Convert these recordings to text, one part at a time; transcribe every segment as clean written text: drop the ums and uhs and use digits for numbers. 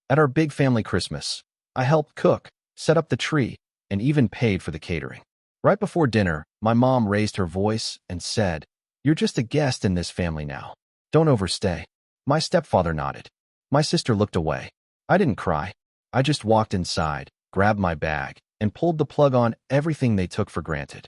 At our big family Christmas, I helped cook, set up the tree, and even paid for the catering. Right before dinner, my mom raised her voice and said, "You're just a guest in this family now. Don't overstay." My stepfather nodded. My sister looked away. I didn't cry. I just walked inside, grabbed my bag, and pulled the plug on everything they took for granted.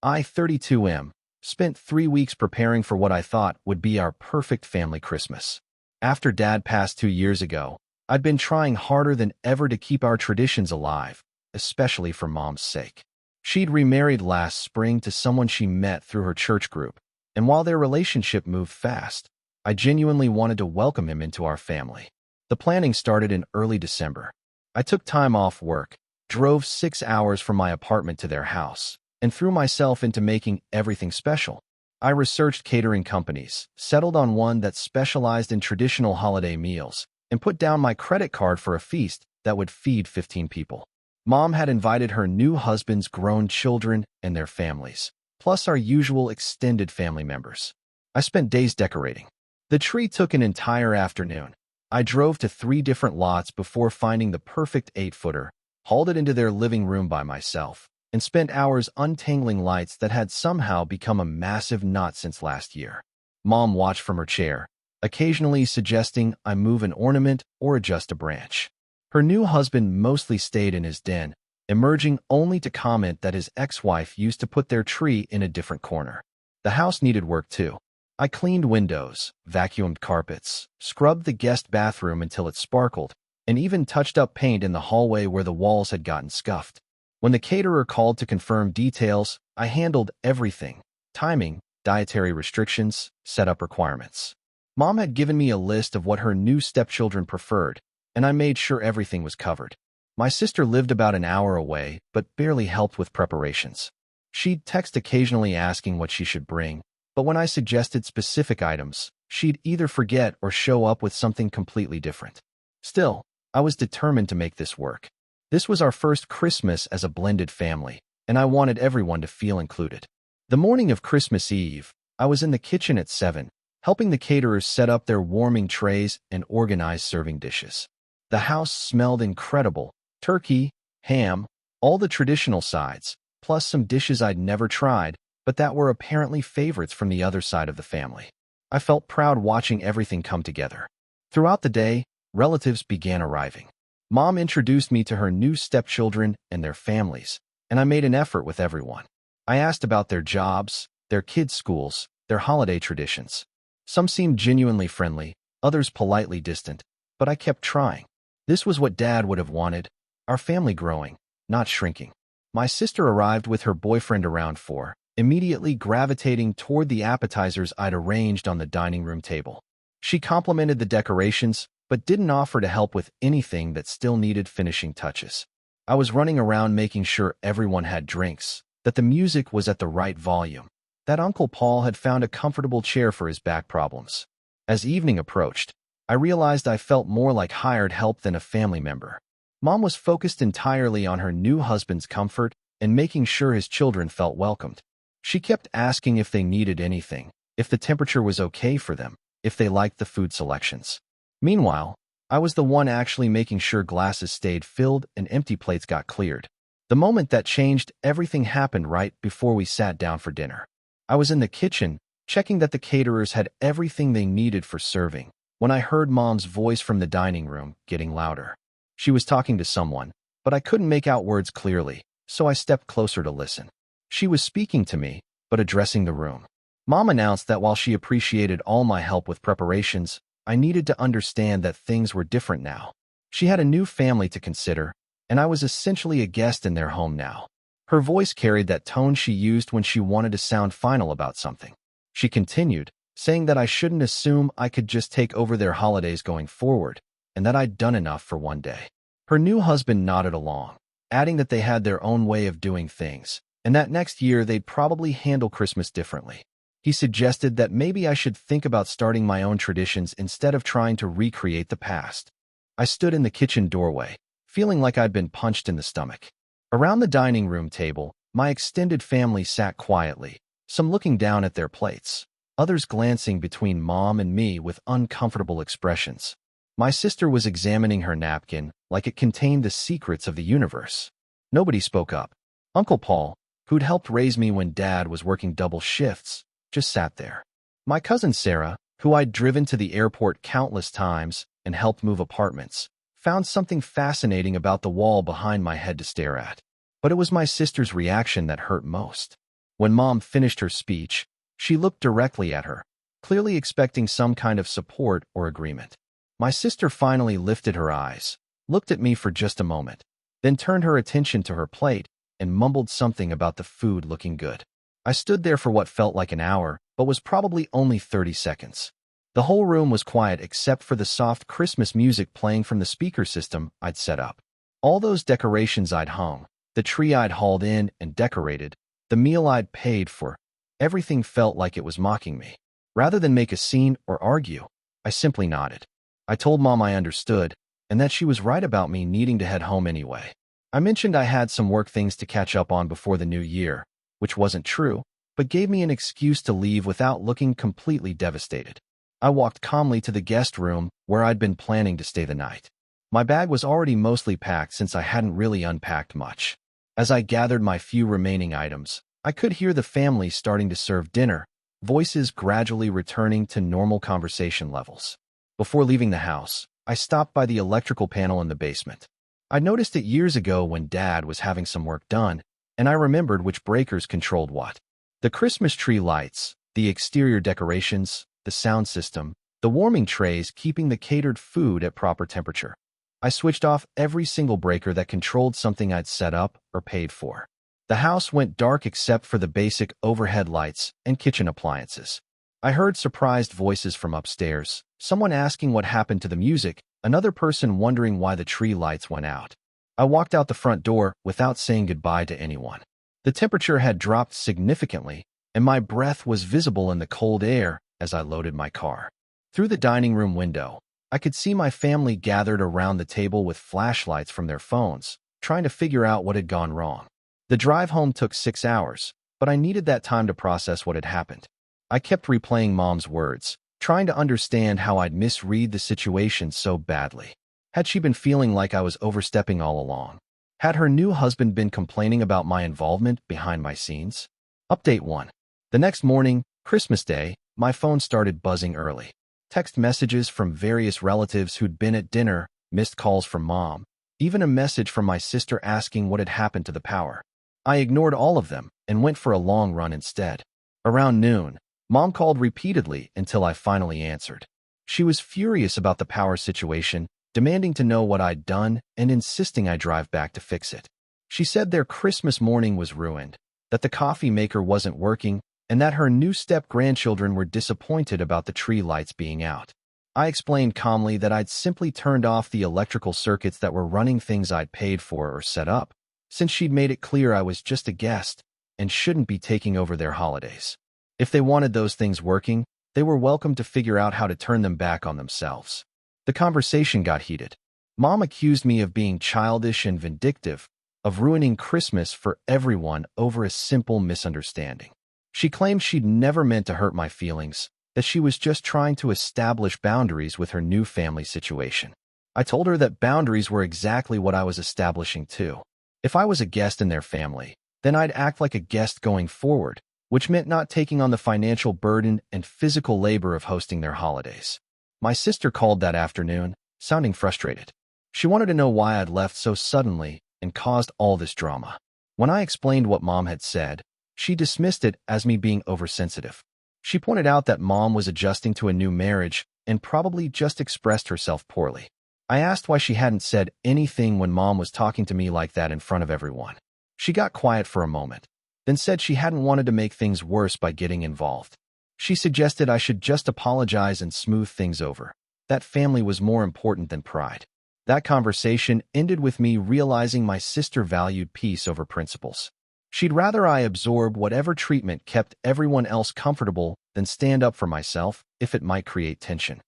I, 32M, spent 3 weeks preparing for what I thought would be our perfect family Christmas. After Dad passed 2 years ago, I'd been trying harder than ever to keep our traditions alive, especially for Mom's sake. She'd remarried last spring to someone she met through her church group, and while their relationship moved fast, I genuinely wanted to welcome him into our family. The planning started in early December. I took time off work, drove 6 hours from my apartment to their house, and threw myself into making everything special. I researched catering companies, settled on one that specialized in traditional holiday meals, and put down my credit card for a feast that would feed 15 people. Mom had invited her new husband's grown children and their families, plus our usual extended family members. I spent days decorating. The tree took an entire afternoon. I drove to 3 different lots before finding the perfect 8-footer, hauled it into their living room by myself, and spent hours untangling lights that had somehow become a massive knot since last year. Mom watched from her chair, occasionally suggesting I move an ornament or adjust a branch. Her new husband mostly stayed in his den, emerging only to comment that his ex-wife used to put their tree in a different corner. The house needed work too. I cleaned windows, vacuumed carpets, scrubbed the guest bathroom until it sparkled, and even touched up paint in the hallway where the walls had gotten scuffed. When the caterer called to confirm details, I handled everything: timing, dietary restrictions, setup requirements. Mom had given me a list of what her new stepchildren preferred, and I made sure everything was covered. My sister lived about an hour away, but barely helped with preparations. She'd text occasionally asking what she should bring, but when I suggested specific items, she'd either forget or show up with something completely different. Still, I was determined to make this work. This was our first Christmas as a blended family, and I wanted everyone to feel included. The morning of Christmas Eve, I was in the kitchen at 7, helping the caterers set up their warming trays and organize serving dishes. The house smelled incredible: turkey, ham, all the traditional sides, plus some dishes I'd never tried, but that were apparently favorites from the other side of the family. I felt proud watching everything come together. Throughout the day, relatives began arriving. Mom introduced me to her new stepchildren and their families, and I made an effort with everyone. I asked about their jobs, their kids' schools, their holiday traditions. Some seemed genuinely friendly, others politely distant, but I kept trying. This was what Dad would have wanted: our family growing, not shrinking. My sister arrived with her boyfriend around 4, immediately gravitating toward the appetizers I'd arranged on the dining room table. She complimented the decorations, but didn't offer to help with anything that still needed finishing touches. I was running around making sure everyone had drinks, that the music was at the right volume, that Uncle Paul had found a comfortable chair for his back problems. As evening approached, I realized I felt more like hired help than a family member. Mom was focused entirely on her new husband's comfort and making sure his children felt welcomed. She kept asking if they needed anything, if the temperature was okay for them, if they liked the food selections. Meanwhile, I was the one actually making sure glasses stayed filled and empty plates got cleared. The moment that changed everything happened right before we sat down for dinner. I was in the kitchen, checking that the caterers had everything they needed for serving, when I heard Mom's voice from the dining room, getting louder. She was talking to someone, but I couldn't make out words clearly, so I stepped closer to listen. She was speaking to me, but addressing the room. Mom announced that while she appreciated all my help with preparations, I needed to understand that things were different now. She had a new family to consider, and I was essentially a guest in their home now. Her voice carried that tone she used when she wanted to sound final about something. She continued, saying that I shouldn't assume I could just take over their holidays going forward, and that I'd done enough for one day. Her new husband nodded along, adding that they had their own way of doing things, and that next year they'd probably handle Christmas differently. He suggested that maybe I should think about starting my own traditions instead of trying to recreate the past. I stood in the kitchen doorway, feeling like I'd been punched in the stomach. Around the dining room table, my extended family sat quietly, some looking down at their plates, others glancing between Mom and me with uncomfortable expressions. My sister was examining her napkin like it contained the secrets of the universe. Nobody spoke up. Uncle Paul, who'd helped raise me when Dad was working double shifts, just sat there. My cousin Sarah, who I'd driven to the airport countless times and helped move apartments, found something fascinating about the wall behind my head to stare at. But it was my sister's reaction that hurt most. When Mom finished her speech, she looked directly at her, clearly expecting some kind of support or agreement. My sister finally lifted her eyes, looked at me for just a moment, then turned her attention to her plate and mumbled something about the food looking good. I stood there for what felt like an hour, but was probably only 30 seconds. The whole room was quiet except for the soft Christmas music playing from the speaker system I'd set up. All those decorations I'd hung, the tree I'd hauled in and decorated, the meal I'd paid for, everything felt like it was mocking me. Rather than make a scene or argue, I simply nodded. I told Mom I understood, and that she was right about me needing to head home anyway. I mentioned I had some work things to catch up on before the new year, which wasn't true, but gave me an excuse to leave without looking completely devastated. I walked calmly to the guest room where I'd been planning to stay the night. My bag was already mostly packed since I hadn't really unpacked much. As I gathered my few remaining items, I could hear the family starting to serve dinner, voices gradually returning to normal conversation levels. Before leaving the house, I stopped by the electrical panel in the basement. I noticed it years ago when Dad was having some work done, and I remembered which breakers controlled what. The Christmas tree lights, the exterior decorations, the sound system, the warming trays keeping the catered food at proper temperature. I switched off every single breaker that controlled something I'd set up or paid for. The house went dark except for the basic overhead lights and kitchen appliances. I heard surprised voices from upstairs, someone asking what happened to the music, another person wondering why the tree lights went out. I walked out the front door without saying goodbye to anyone. The temperature had dropped significantly, and my breath was visible in the cold air as I loaded my car. Through the dining room window, I could see my family gathered around the table with flashlights from their phones, trying to figure out what had gone wrong. The drive home took 6 hours, but I needed that time to process what had happened. I kept replaying Mom's words, trying to understand how I'd misread the situation so badly. Had she been feeling like I was overstepping all along? Had her new husband been complaining about my involvement behind my scenes? Update 1. The next morning, Christmas Day, my phone started buzzing early. Text messages from various relatives who'd been at dinner, missed calls from Mom, even a message from my sister asking what had happened to the power. I ignored all of them and went for a long run instead. Around noon, Mom called repeatedly until I finally answered. She was furious about the power situation, demanding to know what I'd done and insisting I drive back to fix it. She said their Christmas morning was ruined, that the coffee maker wasn't working, and that her new step-grandchildren were disappointed about the tree lights being out. I explained calmly that I'd simply turned off the electrical circuits that were running things I'd paid for or set up, since she'd made it clear I was just a guest and shouldn't be taking over their holidays. If they wanted those things working, they were welcome to figure out how to turn them back on themselves. The conversation got heated. Mom accused me of being childish and vindictive, of ruining Christmas for everyone over a simple misunderstanding. She claimed she'd never meant to hurt my feelings, that she was just trying to establish boundaries with her new family situation. I told her that boundaries were exactly what I was establishing too. If I was a guest in their family, then I'd act like a guest going forward, which meant not taking on the financial burden and physical labor of hosting their holidays. My sister called that afternoon, sounding frustrated. She wanted to know why I'd left so suddenly and caused all this drama. When I explained what Mom had said, she dismissed it as me being oversensitive. She pointed out that Mom was adjusting to a new marriage and probably just expressed herself poorly. I asked why she hadn't said anything when Mom was talking to me like that in front of everyone. She got quiet for a moment, then said she hadn't wanted to make things worse by getting involved. She suggested I should just apologize and smooth things over. That family was more important than pride. That conversation ended with me realizing my sister valued peace over principles. She'd rather I absorb whatever treatment kept everyone else comfortable than stand up for myself if it might create tension.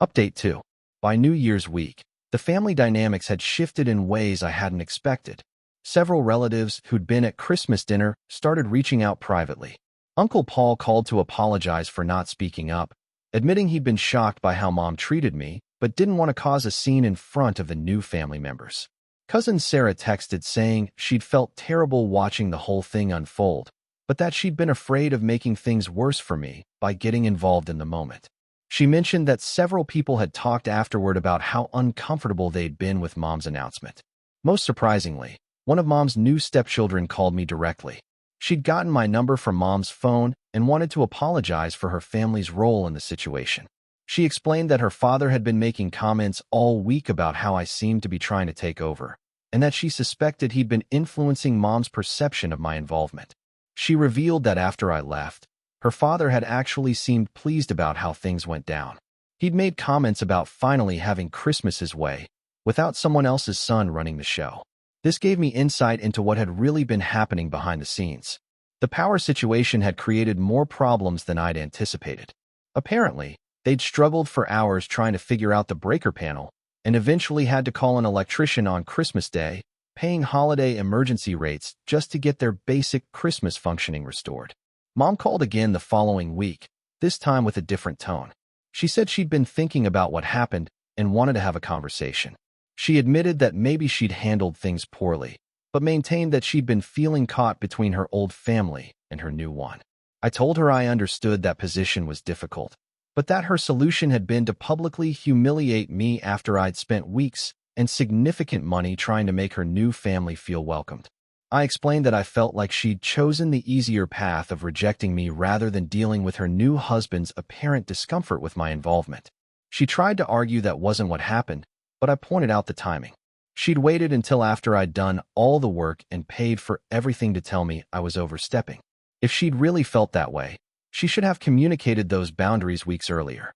Update 2. By New Year's week, the family dynamics had shifted in ways I hadn't expected. Several relatives who'd been at Christmas dinner started reaching out privately. Uncle Paul called to apologize for not speaking up, admitting he'd been shocked by how Mom treated me but didn't want to cause a scene in front of the new family members. Cousin Sarah texted saying she'd felt terrible watching the whole thing unfold, but that she'd been afraid of making things worse for me by getting involved in the moment. She mentioned that several people had talked afterward about how uncomfortable they'd been with Mom's announcement. Most surprisingly, one of Mom's new stepchildren called me directly. She'd gotten my number from Mom's phone and wanted to apologize for her family's role in the situation. She explained that her father had been making comments all week about how I seemed to be trying to take over, and that she suspected he'd been influencing Mom's perception of my involvement. She revealed that after I left, her father had actually seemed pleased about how things went down. He'd made comments about finally having Christmas his way, without someone else's son running the show. This gave me insight into what had really been happening behind the scenes. The power situation had created more problems than I'd anticipated. Apparently, they'd struggled for hours trying to figure out the breaker panel, and eventually had to call an electrician on Christmas Day, paying holiday emergency rates just to get their basic Christmas functioning restored. Mom called again the following week, this time with a different tone. She said she'd been thinking about what happened and wanted to have a conversation. She admitted that maybe she'd handled things poorly, but maintained that she'd been feeling caught between her old family and her new one. I told her I understood that position was difficult, but that her solution had been to publicly humiliate me after I'd spent weeks and significant money trying to make her new family feel welcomed. I explained that I felt like she'd chosen the easier path of rejecting me rather than dealing with her new husband's apparent discomfort with my involvement. She tried to argue that wasn't what happened, but I pointed out the timing. She'd waited until after I'd done all the work and paid for everything to tell me I was overstepping. If she'd really felt that way, she should have communicated those boundaries weeks earlier.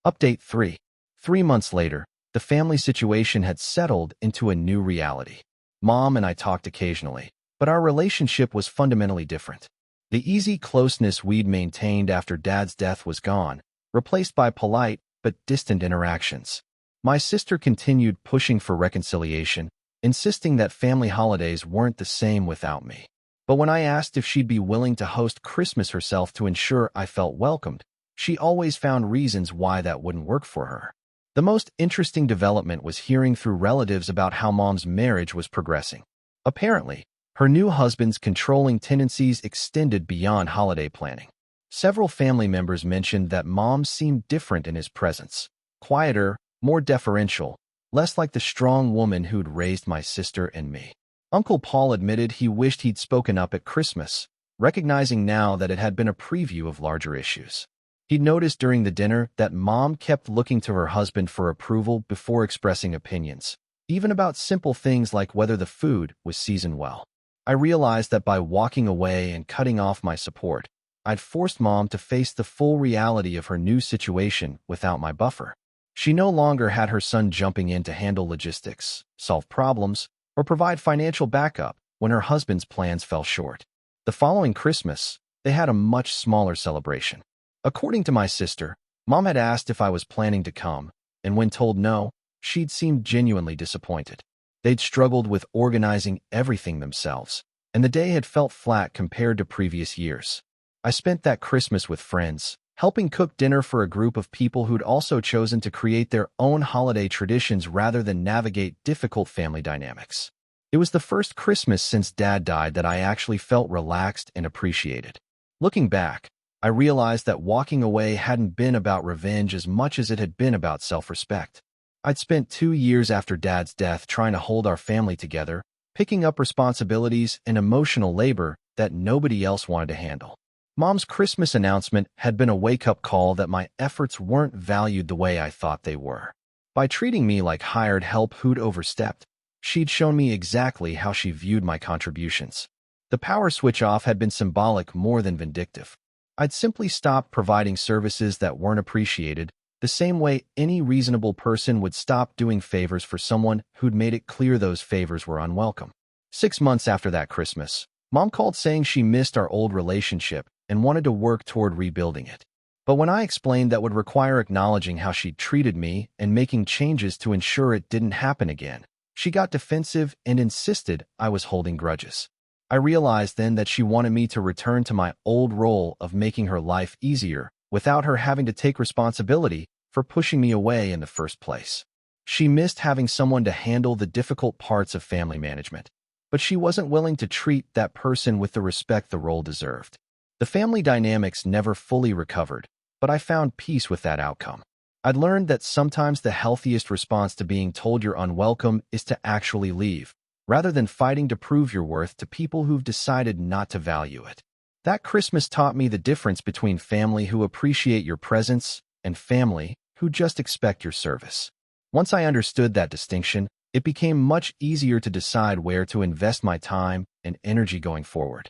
Update 3. 3 months later, the family situation had settled into a new reality. Mom and I talked occasionally, but our relationship was fundamentally different. The easy closeness we'd maintained after Dad's death was gone, replaced by polite but distant interactions. My sister continued pushing for reconciliation, insisting that family holidays weren't the same without me. But when I asked if she'd be willing to host Christmas herself to ensure I felt welcomed, she always found reasons why that wouldn't work for her. The most interesting development was hearing through relatives about how Mom's marriage was progressing. Apparently, her new husband's controlling tendencies extended beyond holiday planning. Several family members mentioned that Mom seemed different in his presence, quieter, more deferential, less like the strong woman who'd raised my sister and me. Uncle Paul admitted he wished he'd spoken up at Christmas, recognizing now that it had been a preview of larger issues. He'd noticed during the dinner that Mom kept looking to her husband for approval before expressing opinions, even about simple things like whether the food was seasoned well. I realized that by walking away and cutting off my support, I'd forced Mom to face the full reality of her new situation without my buffer. She no longer had her son jumping in to handle logistics, solve problems, or provide financial backup when her husband's plans fell short. The following Christmas, they had a much smaller celebration. According to my sister, Mom had asked if I was planning to come, and when told no, she'd seemed genuinely disappointed. They'd struggled with organizing everything themselves, and the day had felt flat compared to previous years. I spent that Christmas with friends, helping cook dinner for a group of people who'd also chosen to create their own holiday traditions rather than navigate difficult family dynamics. It was the first Christmas since Dad died that I actually felt relaxed and appreciated. Looking back, I realized that walking away hadn't been about revenge as much as it had been about self-respect. I'd spent 2 years after Dad's death trying to hold our family together, picking up responsibilities and emotional labor that nobody else wanted to handle. Mom's Christmas announcement had been a wake-up call that my efforts weren't valued the way I thought they were. By treating me like hired help who'd overstepped, she'd shown me exactly how she viewed my contributions. The power switch off had been symbolic more than vindictive. I'd simply stopped providing services that weren't appreciated, the same way any reasonable person would stop doing favors for someone who'd made it clear those favors were unwelcome. 6 months after that Christmas, Mom called saying she missed our old relationship and wanted to work toward rebuilding it. But when I explained that would require acknowledging how she'd treated me and making changes to ensure it didn't happen again, she got defensive and insisted I was holding grudges. I realized then that she wanted me to return to my old role of making her life easier without her having to take responsibility for pushing me away in the first place. She missed having someone to handle the difficult parts of family management, but she wasn't willing to treat that person with the respect the role deserved. The family dynamics never fully recovered, but I found peace with that outcome. I'd learned that sometimes the healthiest response to being told you're unwelcome is to actually leave, rather than fighting to prove your worth to people who've decided not to value it. That Christmas taught me the difference between family who appreciate your presence and family who just expect your service. Once I understood that distinction, it became much easier to decide where to invest my time and energy going forward.